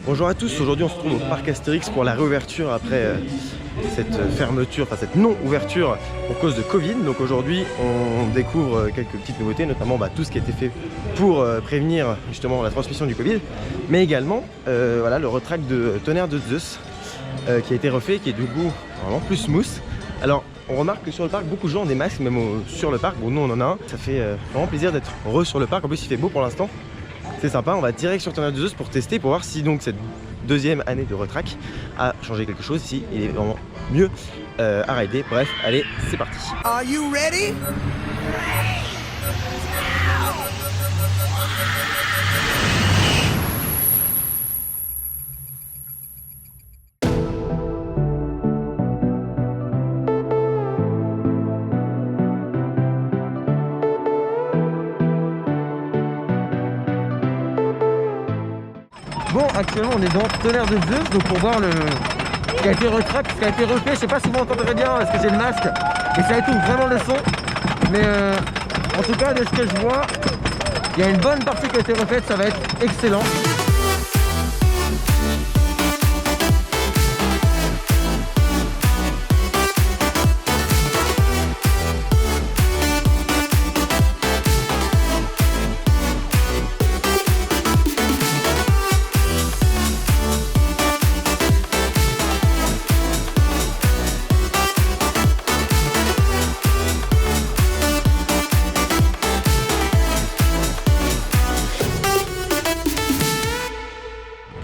Bonjour à tous, aujourd'hui on se retrouve au parc Astérix pour la réouverture après cette fermeture, enfin cette non-ouverture pour cause de Covid. Donc aujourd'hui on découvre quelques petites nouveautés, notamment tout ce qui a été fait pour prévenir justement la transmission du Covid, mais également voilà, le retract de Tonnerre de Zeus qui a été refait, qui est du coup vraiment plus smooth. Alors on remarque que sur le parc beaucoup de gens ont des masques, même sur le parc, bon nous on en a un, ça fait vraiment plaisir d'être sur le parc, en plus il fait beau pour l'instant. C'est sympa, on va direct sur Tonnerre de Zeus pour tester, pour voir si donc cette deuxième année de retract a changé quelque chose, si il est vraiment mieux à rider. Bref, allez, c'est parti. Are you ready? Bon, actuellement on est dans Tonnerre de Zeus, donc pour voir ce qui a été retract, ce qui a été refait. Je sais pas si vous m'entendrez bien parce que j'ai le masque et ça étouffe vraiment le son. Mais en tout cas, de ce que je vois, il y a une bonne partie qui a été refaite, ça va être excellent.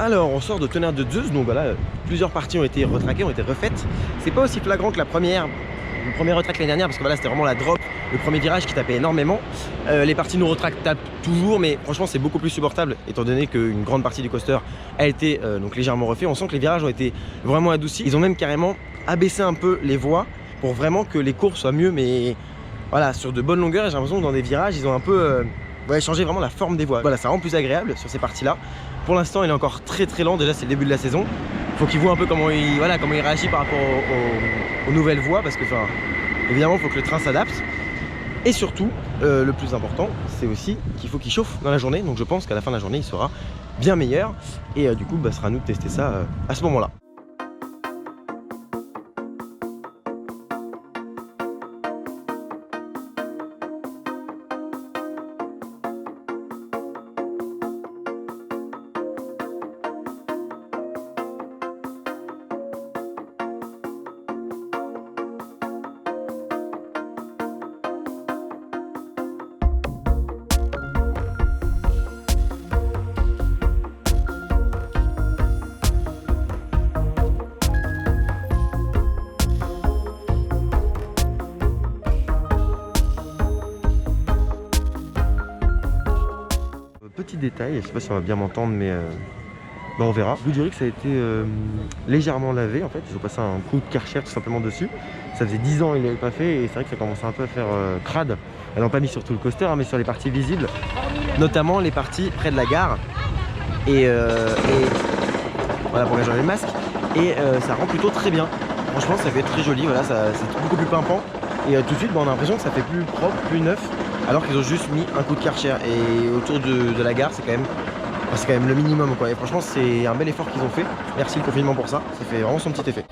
Alors on sort de Tonnerre de Zeus, donc voilà, plusieurs parties ont été retraquées, ont été refaites. C'est pas aussi flagrant que le premier retract l'année dernière, parce que voilà, c'était vraiment la drop, le premier virage qui tapait énormément. Les parties non retract tapent toujours, mais franchement c'est beaucoup plus supportable, étant donné qu'une grande partie du coaster a été donc légèrement refait. On sent que les virages ont été vraiment adoucis. Ils ont même carrément abaissé un peu les voies pour vraiment que les courbes soient mieux, mais voilà, sur de bonnes longueurs. J'ai l'impression que dans des virages, ils ont un peu changer vraiment la forme des voies. Voilà, c'est vraiment plus agréable sur ces parties-là. Pour l'instant, il est encore très lent. Déjà, c'est le début de la saison. Il faut qu'il voit un peu comment il réagit par rapport aux nouvelles voies, parce que, évidemment, il faut que le train s'adapte. Et surtout, le plus important, c'est aussi qu'il faut qu'il chauffe dans la journée. Donc, je pense qu'à la fin de la journée, il sera bien meilleur. Et du coup, ce sera à nous de tester ça à ce moment-là. Petit détail, je sais pas si on va bien m'entendre, mais on verra. Vous direz que ça a été légèrement lavé en fait. Ils ont passé un coup de Karcher tout simplement dessus. Ça faisait 10 ans qu'ils ne l'avaient pas fait et c'est vrai que ça commençait un peu à faire crade. Elles n'ont pas mis sur tout le coaster, hein, mais sur les parties visibles, notamment les parties près de la gare. Et voilà, pour les masques. Et ça rend plutôt très bien. Franchement, ça fait très joli. Voilà, c'est beaucoup plus pimpant. Et tout de suite, on a l'impression que ça fait plus propre, plus neuf. Alors qu'ils ont juste mis un coup de Karcher. Et autour de la gare, c'est quand même le minimum, quoi. Et franchement, c'est un bel effort qu'ils ont fait. Merci le confinement pour ça. Ça fait vraiment son petit effet.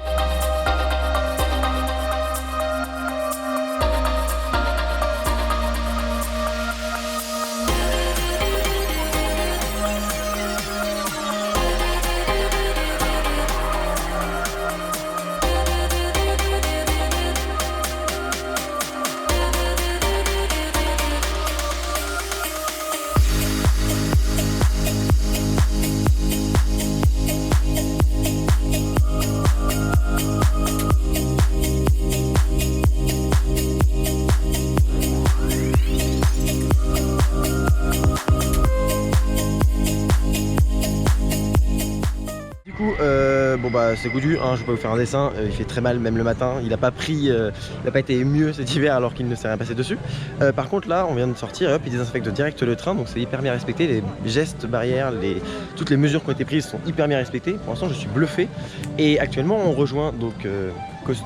C'est goûtu, hein, je vais pas vous faire un dessin, il fait très mal même le matin, il n'a pas été mieux cet hiver alors qu'il ne s'est rien passé dessus. Par contre là on vient de sortir et hop, il désinfecte direct le train, donc c'est hyper bien respecté, les gestes barrières, toutes les mesures qui ont été prises sont hyper bien respectées. Pour l'instant je suis bluffé et actuellement on rejoint donc Coaster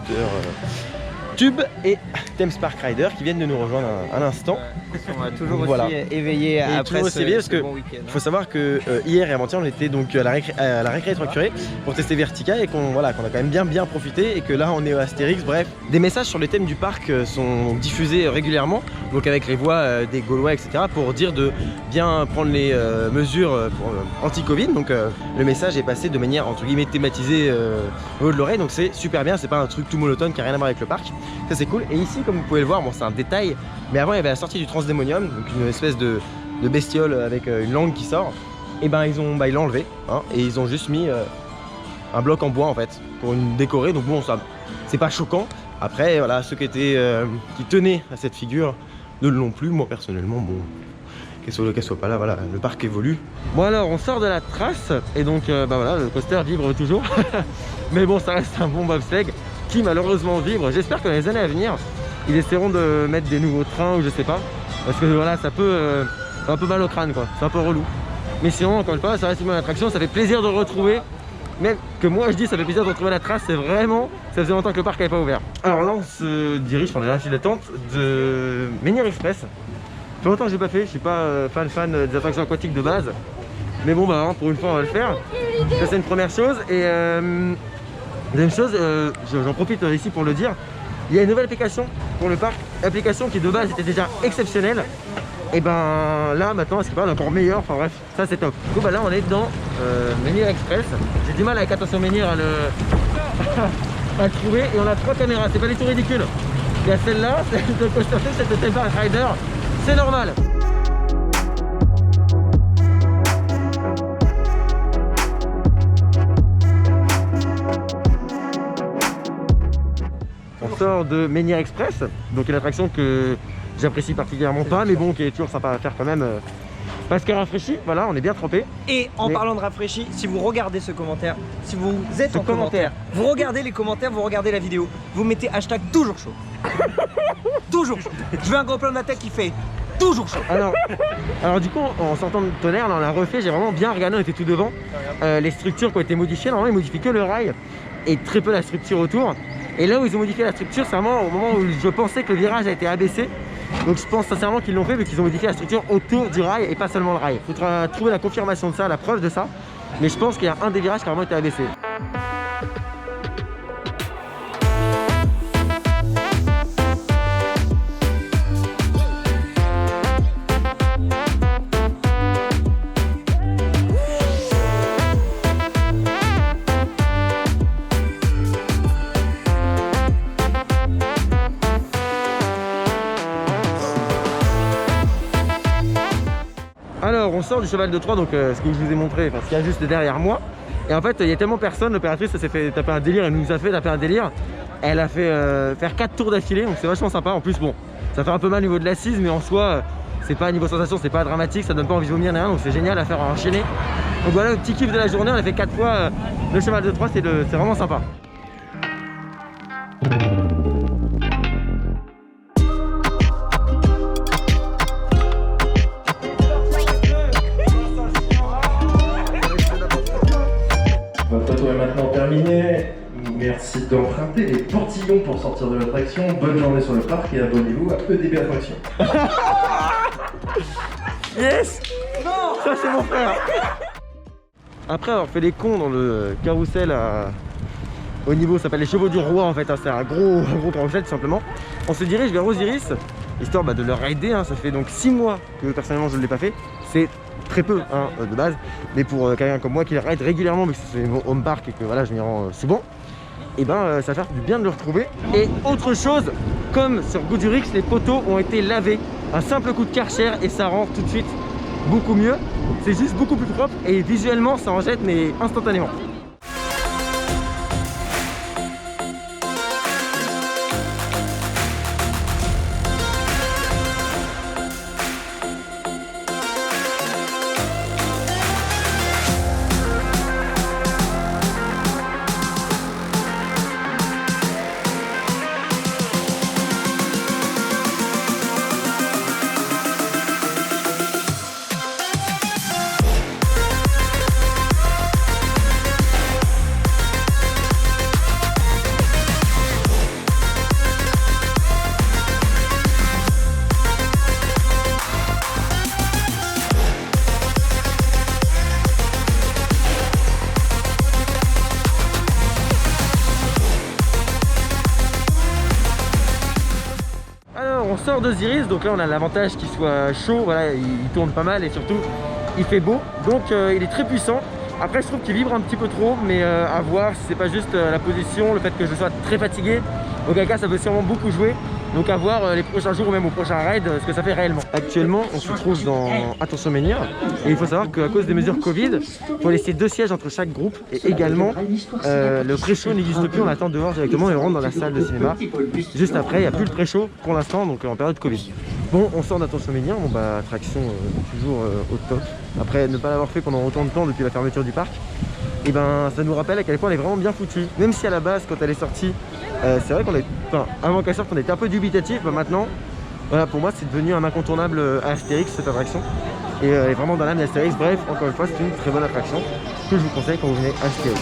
Tube et Thames Park Rider qui viennent de nous rejoindre un instant. Ils sont toujours Voilà. aussi éveillés Et après toujours aussi éveillés parce ce que bon week-end. il faut savoir que hier et avant-hier on était donc à la récré Étrange-Curé pour tester Vertica et qu'on a quand même bien profité et que là on est au Astérix. Bref, des messages sur le thème du parc sont diffusés régulièrement, donc avec les voix des Gaulois, etc., pour dire de bien prendre les mesures anti-Covid. Donc le message est passé de manière entre guillemets thématisée au haut de l'oreille, donc c'est super bien, c'est pas un truc tout monotone qui a rien à voir avec le parc, ça c'est cool. Et ici, comme vous pouvez le voir, bon c'est un détail, mais avant il y avait la sortie du Transdémonium, donc une espèce de bestiole avec une langue qui sort, et ben ils l'ont enlevé, hein, et ils ont juste mis un bloc en bois en fait pour une décorer. Donc bon, ça c'est pas choquant. Après voilà, ceux qui tenaient à cette figure ne l'ont plus. Moi personnellement, bon, qu'elle soit pas là, voilà, le parc évolue. Bon alors on sort de la trace et donc bah voilà, le coaster vibre toujours. Mais bon, ça reste un bon bobsleigh qui malheureusement vibre. J'espère que dans les années à venir ils essaieront de mettre des nouveaux trains ou je sais pas, parce que voilà, ça peut un peu mal au crâne quoi, c'est un peu relou. Mais sinon, encore une fois, ça reste une bonne attraction, ça fait plaisir de retrouver. Même que moi je dis ça fait plaisir de retrouver la trace, c'est vraiment, ça faisait longtemps que le parc n'avait pas ouvert. Alors là on se dirige pendant la file d'attente de Menhir Express. Ça fait longtemps que j'ai pas fait, je suis pas fan des attractions aquatiques de base. Mais bon bah pour une fois on va le faire. Ça c'est une première chose. Et deuxième chose, j'en profite ici pour le dire, il y a une nouvelle application pour le parc, application qui de base était déjà exceptionnelle. Et ben là maintenant à ce qui paraît encore meilleur, enfin bref, ça c'est top. Du coup bah là on est dans Menhir Express. J'ai du mal avec Attention Menhir à le trouver, et on a 3 caméras, c'est pas du tout ridicule. Il y a celle-là, celle de Coaster Tech, celle de Theme Park Rider, c'est normal. On sort de Menhir Express, donc une attraction que j'apprécie particulièrement pas, mais bon, qui est toujours sympa à faire quand même, parce qu'elle rafraîchit, voilà, on est bien trempé. Et en parlant de rafraîchi, si vous regardez ce commentaire, si vous êtes en commentaire, vous regardez les commentaires, vous regardez la vidéo, vous mettez hashtag toujours chaud. Toujours chaud. Je veux un gros plan de la tête qui fait toujours chaud. Alors du coup, en sortant de Tonnerre, là, on l'a refait, j'ai vraiment bien regardé, on était tout devant. Les structures qui ont été modifiées, normalement ils modifient que le rail et très peu la structure autour. Et là où ils ont modifié la structure, c'est vraiment au moment où je pensais que le virage a été abaissé. Donc je pense sincèrement qu'ils l'ont fait, vu qu'ils ont modifié la structure autour du rail et pas seulement le rail. Il faudra trouver la confirmation de ça, la preuve de ça. Mais je pense qu'il y a un des virages qui a vraiment été abaissé. Alors on sort du cheval de Troie, donc ce que je vous ai montré, enfin, ce qu'il y a juste derrière moi. Et en fait il y a tellement personne, l'opératrice s'est fait taper un délire, elle nous a fait taper un délire. Elle a fait faire 4 tours d'affilée, donc c'est vachement sympa. En plus bon, ça fait un peu mal au niveau de l'assise, mais en soi c'est pas niveau sensation, c'est pas dramatique, ça donne pas envie de vomir ni rien, donc c'est génial à faire enchaîner. Donc voilà le petit kiff de la journée, on a fait 4 fois le cheval de Troie, c'est vraiment sympa. Votre photo est maintenant terminée. Merci d'emprunter les portillons pour sortir de l'attraction. Bonne journée sur le parc et abonnez-vous à EDB Attraction. Yes! Non! Ça c'est mon frère! Après avoir fait les cons dans le carrousel au niveau, ça s'appelle les chevaux du roi en fait, hein, c'est un gros carrousel tout simplement. On se dirige vers Osiris, histoire de leur aider, hein. Ça fait donc 6 mois que personnellement je ne l'ai pas fait. C'est très peu hein, de base, mais pour quelqu'un comme moi qui le raide régulièrement, mais que c'est mon home park et que voilà, je m'y rends souvent, et ben ça va faire du bien de le retrouver. Et autre chose, comme sur Goudurix, les poteaux ont été lavés, un simple coup de Karcher et ça rend tout de suite beaucoup mieux. C'est juste beaucoup plus propre et visuellement ça en jette mais instantanément. sort d'Osiris, donc là on a l'avantage qu'il soit chaud, voilà, il tourne pas mal et surtout il fait beau, donc il est très puissant. Après je trouve qu'il vibre un petit peu trop, mais à voir si c'est pas juste la position, le fait que je sois très fatigué, auquel cas ça peut sûrement beaucoup jouer. Donc à voir les prochains jours ou même au prochain raid ce que ça fait réellement. Actuellement on se trouve dans Attention Menhir et il faut savoir qu'à cause des mesures Covid, il faut laisser 2 sièges entre chaque groupe et également le pré-show n'existe plus, on attend dehors directement et on rentre dans la salle de cinéma. Juste après il n'y a plus le pré-show pour l'instant, donc en période Covid. Bon, on sort d'Attention Menhir, bon bah attraction toujours au top. Après ne pas l'avoir fait pendant autant de temps depuis la fermeture du parc, et ben ça nous rappelle à quel point elle est vraiment bien foutue. Même si à la base quand elle est sortie, c'est vrai qu'on est, enfin, avant qu'elle sorte on était un peu dubitatif, mais maintenant voilà, pour moi c'est devenu un incontournable à Astérix cette attraction. Et elle est vraiment dans l'âme d'Astérix. Bref, encore une fois c'est une très bonne attraction que je vous conseille quand vous venez à Astérix.